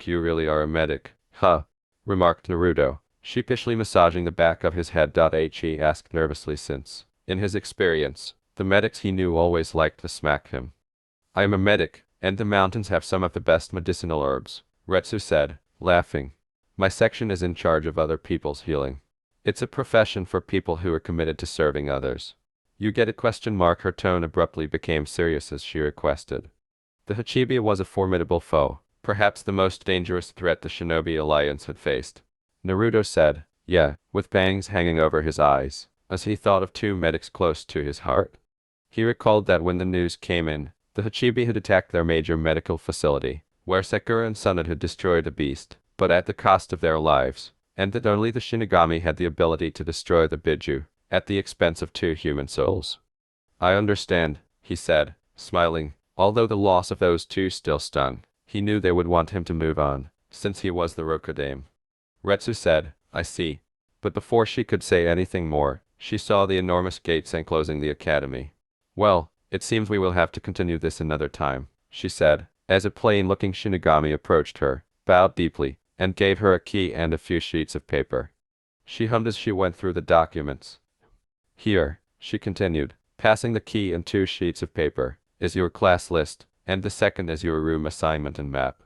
You really are a medic, huh? Remarked Naruto, sheepishly massaging the back of his head. He asked nervously since, in his experience, the medics he knew always liked to smack him. I am a medic, and the mountains have some of the best medicinal herbs, Retsu said, laughing. My section is in charge of other people's healing. It's a profession for people who are committed to serving others. You get it ? Her tone abruptly became serious as she requested. The Hachibiya was a formidable foe, perhaps the most dangerous threat the Shinobi Alliance had faced. Naruto said, yeah, with bangs hanging over his eyes, as he thought of two medics close to his heart. He recalled that when the news came in, the Hachibi had attacked their major medical facility, where Sakura and Sunad had destroyed the beast, but at the cost of their lives, and that only the Shinigami had the ability to destroy the Biju, at the expense of two human souls. I understand, he said, smiling. Although the loss of those two still stung, he knew they would want him to move on, since he was the Rokudame. Retsu said, I see. But before she could say anything more, she saw the enormous gates enclosing the academy. Well, it seems we will have to continue this another time, she said, as a plain-looking Shinigami approached her, bowed deeply, and gave her a key and a few sheets of paper. She hummed as she went through the documents. Here, she continued, passing the key and 2 sheets of paper, is your class list, and the second is your room assignment and map.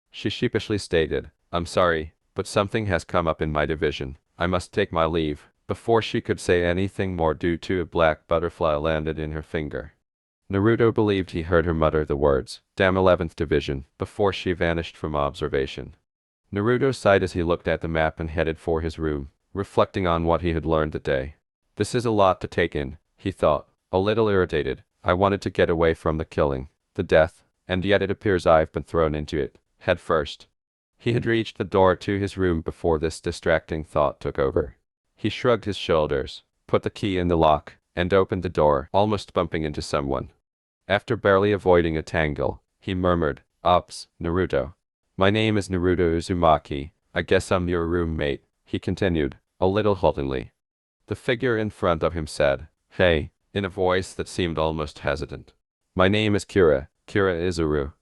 She sheepishly stated, I'm sorry, but something has come up in my division. I must take my leave. Before she could say anything more due to a black butterfly landed in her finger. Naruto believed he heard her mutter the words, damn 11th Division, before she vanished from observation. Naruto sighed as he looked at the map and headed for his room, reflecting on what he had learned that day. This is a lot to take in, he thought, a little irritated. I wanted to get away from the killing, the death, and yet it appears I've been thrown into it, head first. He had reached the door to his room before this distracting thought took over. He shrugged his shoulders, put the key in the lock, and opened the door, almost bumping into someone. After barely avoiding a tangle, he murmured, Ops, Naruto. My name is Naruto Uzumaki. I guess I'm your roommate, he continued, a little haltingly. The figure in front of him said, Hey, in a voice that seemed almost hesitant. My name is Kira Izuru.